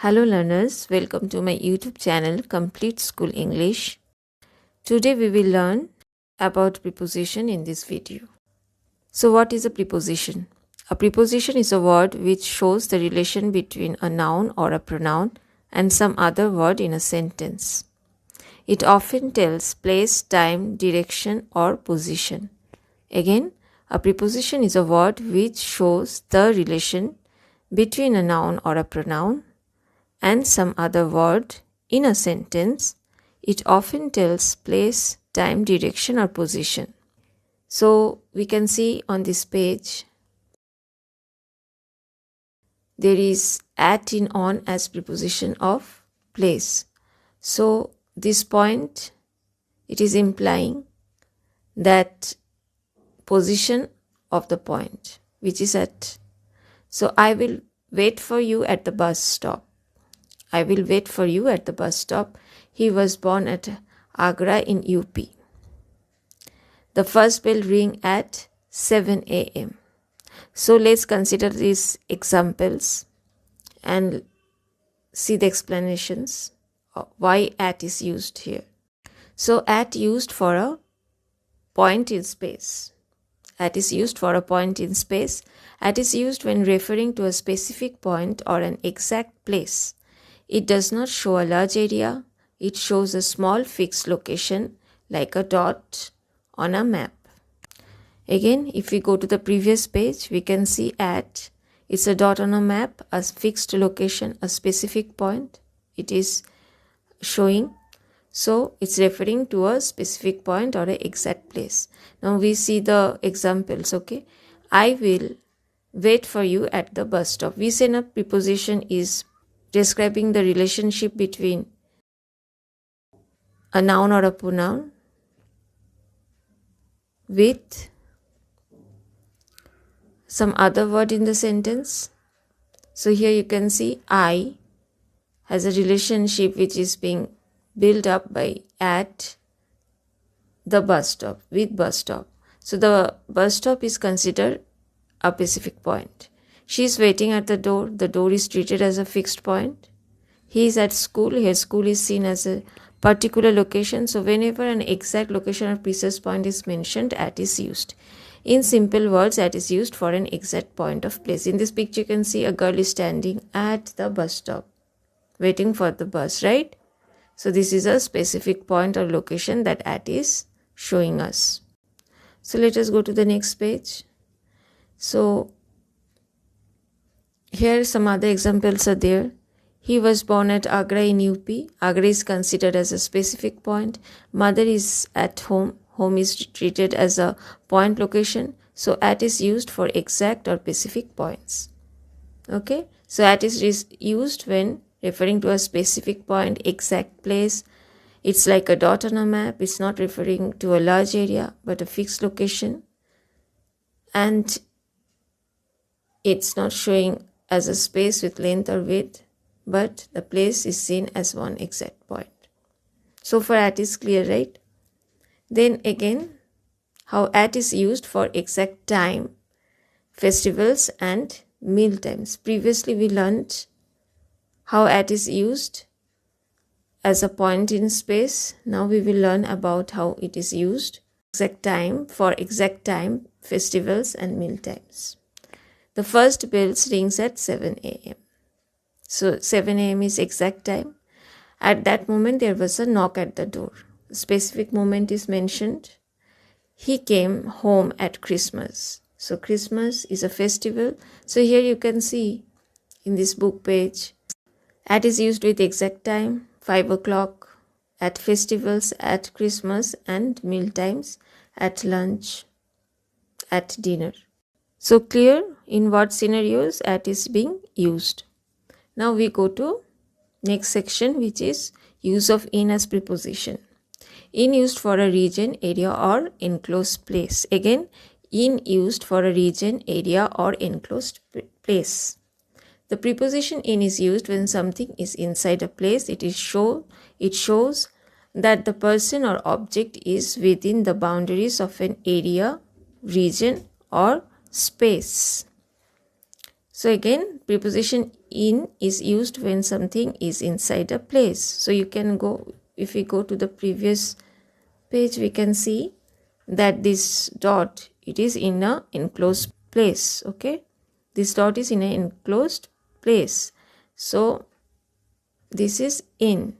Hello learners, welcome to my YouTube channel Complete School English. Today we will learn about preposition in this video. So what is a preposition? A preposition is a word which shows the relation between a noun or a pronoun and some other word in a sentence. It often tells place, time, direction or position. Again, a preposition is a word which shows the relation between a noun or a pronoun and some other word in a sentence. It often tells place, time, direction or position. So we can see on this page there is at in on as preposition of place. So this point, it is implying that position of the point which is at. So I will wait for you at the bus stop. I will wait for you at the bus stop. He was born at Agra in UP. The first bell rang at 7 a.m. So let's consider these examples and see the explanations of why at is used here. So at used for a point in space. At is used for a point in space. At is used when referring to a specific point or an exact place. It does not show a large area. It shows a small fixed location like a dot on a map. Again, if we go to the previous page, we can see at. It's a dot on a map, a fixed location, a specific point. It is showing. So it's referring to a specific point or an exact place. Now we see the examples, okay? I will wait for you at the bus stop. We say a preposition is describing the relationship between a noun or a pronoun with some other word in the sentence. So here you can see I has a relationship which is being built up by at the bus stop, with bus stop. So the bus stop is considered a specific point. She is waiting at the door. The door is treated as a fixed point. He is at school. Here school is seen as a particular location. So whenever an exact location or precise point is mentioned, at is used. In simple words, at is used for an exact point of place. In this picture, you can see a girl is standing at the bus stop, waiting for the bus, right? So this is a specific point or location that at is showing us. So let us go to the next page. So here some other examples are there. He was born at Agra in UP. Agra is considered as a specific point. Mother is at home. Home is treated as a point location. So at is used for exact or specific points. Okay. So at is used when referring to a specific point, exact place. It's like a dot on a map. It's not referring to a large area but a fixed location. And it's not showing as a space with length or width, but the place is seen as one exact point. So for at is clear, right? Then again, how at is used for exact time, festivals and meal times. Previously we learned how at is used as a point in space. Now we will learn about how it is used exact time, for exact time, festivals and meal times. The first bell rings at 7 a.m. So 7 a.m. is exact time. At that moment there was a knock at the door. A specific moment is mentioned. He came home at Christmas. So Christmas is a festival. So here you can see in this book page, at is used with exact time, 5 o'clock, at festivals, at Christmas and meal times, at lunch, at dinner. So clear in what scenarios at is being used. Now we go to next section, which is use of in as preposition. In used for a region, area or enclosed place. Again, in used for a region, area or enclosed place. The preposition in is used when something is inside a place. It shows that the person or object is within the boundaries of an area, region or space. So again, preposition in is used when something is inside a place. So you can go, if we go to the previous page, we can see that this dot, it is in a enclosed place. Okay, this dot is in an enclosed place. So this is in.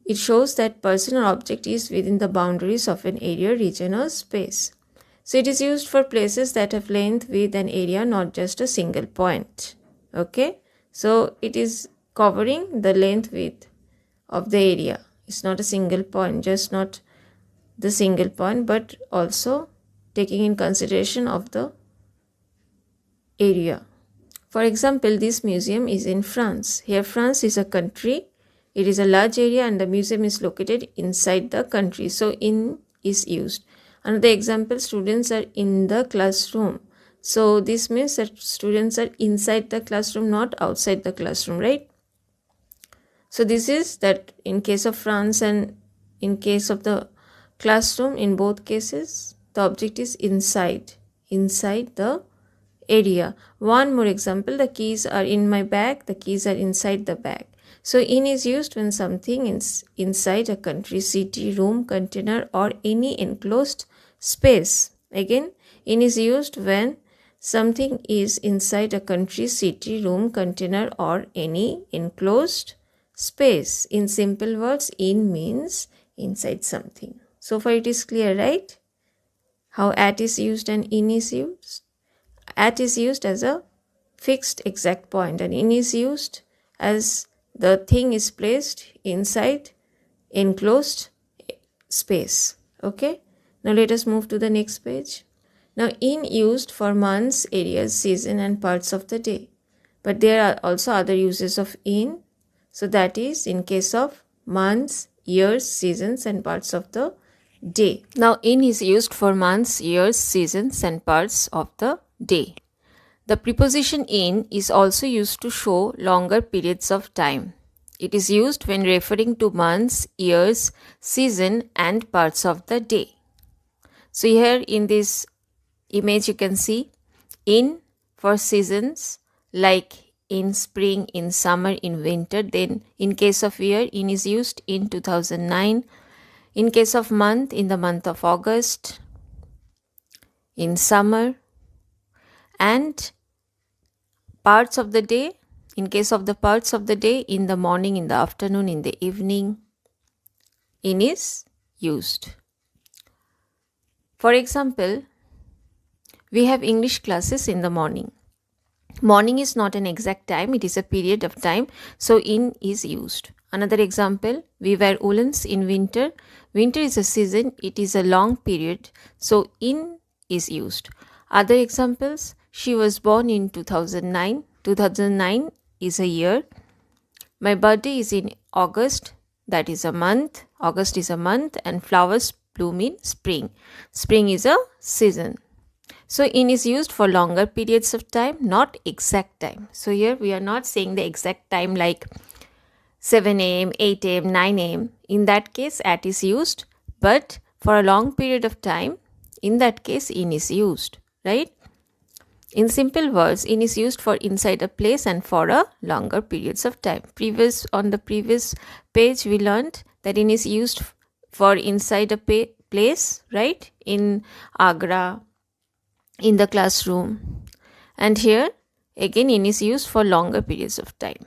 It shows that person or object is within the boundaries of an area, region or space. So it is used for places that have length, width and area, not just a single point. Okay, so it is covering the length, width of the area. It's not a single point, just not the single point, but also taking in consideration of the area. For example, this museum is in France. Here France is a country. It is a large area and the museum is located inside the country. So in is used. Another example, students are in the classroom. So this means that students are inside the classroom, not outside the classroom, right? So this is that in case of France and in case of the classroom, in both cases, the object is inside the area. One more example, the keys are in my bag, the keys are inside the bag. So in is used when something is inside a country, city, room, container or any enclosed space. Again, in is used when something is inside a country, city, room, container or any enclosed space. In simple words, in means inside something. So far it is clear, right? How at is used and in is used. At is used as a fixed exact point and in is used as the thing is placed inside enclosed space. Okay, now let us move to the next page. Now in used for months, areas, season and parts of the day. But there are also other uses of in. So that is in case of months, years, seasons and parts of the day. Now in is used for months, years, seasons and parts of the day. The preposition in is also used to show longer periods of time. It is used when referring to months, years, season and parts of the day. So here in this image you can see in for seasons like in spring, in summer, in winter. Then in case of year, in is used in 2009. In case of month, in the month of August, in summer, and parts of the day, in case of the parts of the day, in the morning, in the afternoon, in the evening, in is used. For example, we have English classes in the morning. Morning is not an exact time, it is a period of time, so in is used. Another example, we wear woolens in winter. Winter is a season, it is a long period, so in is used. Other examples, she was born in 2009. 2009 is a year. My birthday is in August, that is a month. August is a month and flowers bloom in spring. Spring is a season. So in is used for longer periods of time, not exact time. So here we are not saying the exact time like 7 a.m., 8 a.m., 9 a.m. In that case, at is used. But for a long period of time, in that case, in is used. Right? In simple words, in is used for inside a place and for a longer periods of time. On the previous page, we learned that in is used for inside a place, right? In Agra, in the classroom. And here, again, in is used for longer periods of time.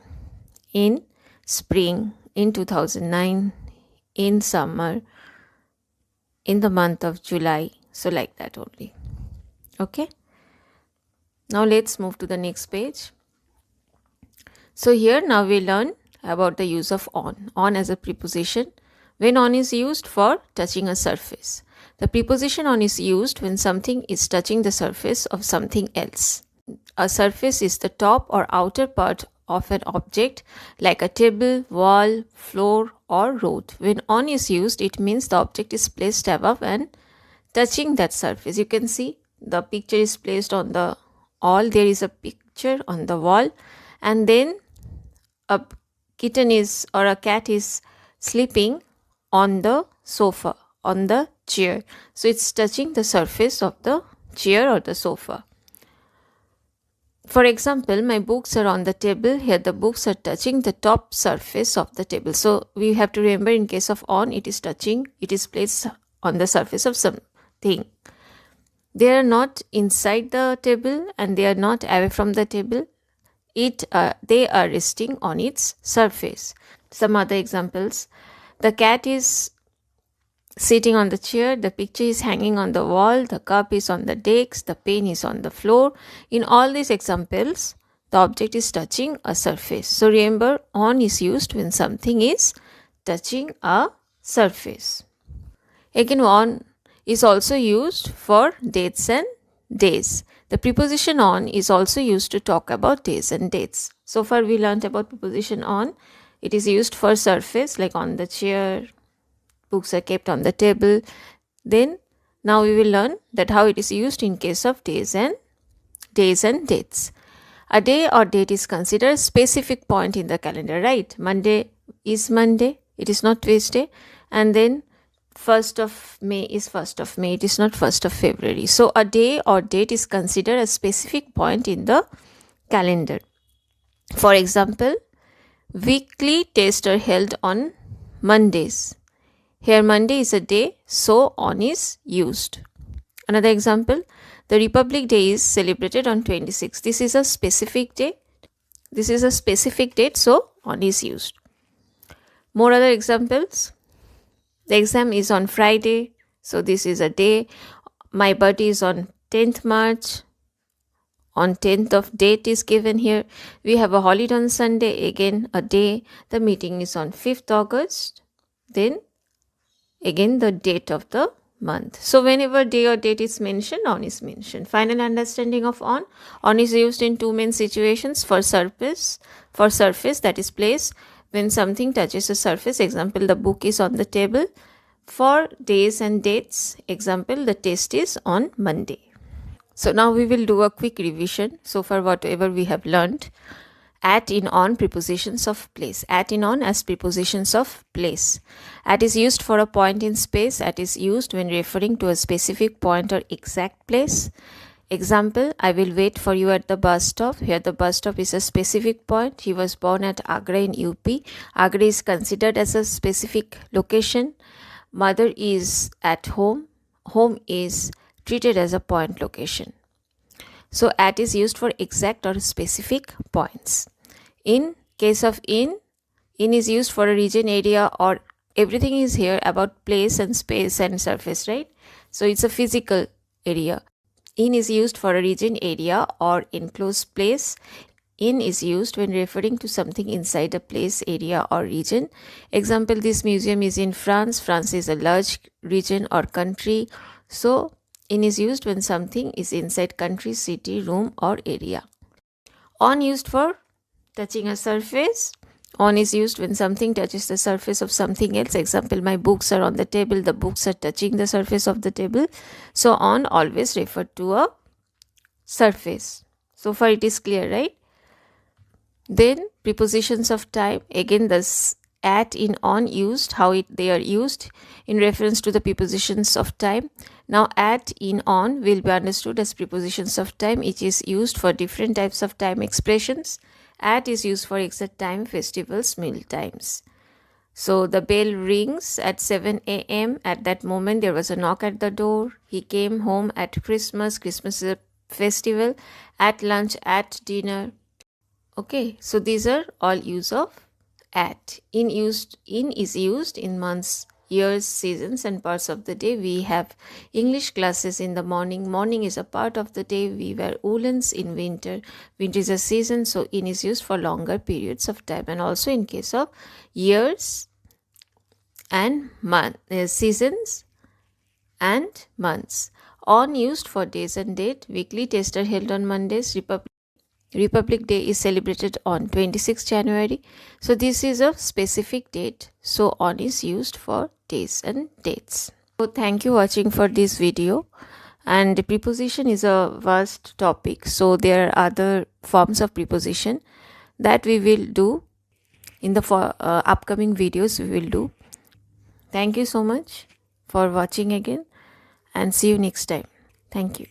In spring, in 2009, in summer, in the month of July. So like that only. Okay. Now let's move to the next page. So here now we learn about the use of on. On as a preposition. When on is used for touching a surface. The preposition on is used when something is touching the surface of something else. A surface is the top or outer part of an object like a table, wall, floor or road. When on is used, it means the object is placed above and touching that surface. You can see the picture is placed on the wall. There is a picture on the wall and then a kitten is or a cat is sleeping on the sofa, on the chair. So it's touching the surface of the chair or the sofa. For example, my books are on the table. Here the books are touching the top surface of the table. So we have to remember, in case of on, it is placed on the surface of something. They are not inside the table and they are not away from the table. They are resting on its surface. Some other examples. The cat is sitting on the chair, the picture is hanging on the wall, the cup is on the desk, the pen is on the floor. In all these examples, the object is touching a surface. So remember, on is used when something is touching a surface. Again, on is also used for dates and days. The preposition on is also used to talk about days and dates. So far we learnt about preposition on. It is used for surface, like on the chair, books are kept on the table. Then now we will learn that how it is used in case of days and dates. A day or date is considered a specific point in the calendar, right? Monday is Monday, it is not Tuesday. And then 1st of May is 1st of May, it is not 1st of February. So a day or date is considered a specific point in the calendar. For example, weekly tests are held on Mondays. Here Monday is a day, so on is used. Another example, the Republic Day is celebrated on 26th. This is a specific day. This is a specific date, so on is used. More other examples. The exam is on Friday, so this is a day. My birthday is on 10th March. On 10th of date is given here. We have a holiday on Sunday, again a day. The meeting is on 5th August. Then again the date of the month. So whenever day or date is mentioned, on is mentioned. Final understanding of on. On is used in two main situations: for surface, that is place when something touches a surface. Example, the book is on the table. For days and dates, example, the test is on Monday. So now we will do a quick revision. So far whatever we have learned. At, in, on, prepositions of place. At, in, on as prepositions of place. At is used for a point in space. At is used when referring to a specific point or exact place. Example, I will wait for you at the bus stop. Here the bus stop is a specific point. He was born at Agra in UP. Agra is considered as a specific location. Mother is at home. Home is treated as a point location. So at is used for exact or specific points. In case of in is used for a region, area, or everything is here about place and space and surface, right? So it's a physical area. In is used for a region, area, or enclosed place. In is used when referring to something inside a place, area, or region. Example, this museum is in France. France is a large region or country. So in is used when something is inside country, city, room, or area. On used for touching a surface. On is used when something touches the surface of something else. Example, my books are on the table. The books are touching the surface of the table. So on always refer to a surface. So far it is clear, right? Then prepositions of time. Again, this at, in, on used, how they are used in reference to the prepositions of time. Now at, in, on will be understood as prepositions of time, which is used for different types of time expressions. At is used for exact time, festivals, meal times. So the bell rings at 7 a.m. At that moment there was a knock at the door. He came home at Christmas. Christmas is a festival. At lunch, at dinner. Okay, so these are all use of at. In is used in months, years, seasons, and parts of the day. We have English classes in the morning. Morning is a part of the day. We wear woolens in winter. Winter is a season, so in is used for longer periods of time. And also in case of years and seasons and months. On used for days and date. Weekly tests are held on Mondays. Republic Day is celebrated on 26th January. So this is a specific date. So on is used for days and dates. So thank you for watching for this video. And preposition is a vast topic. So there are other forms of preposition that we will do in the upcoming videos we will do. Thank you so much for watching again and see you next time. Thank you.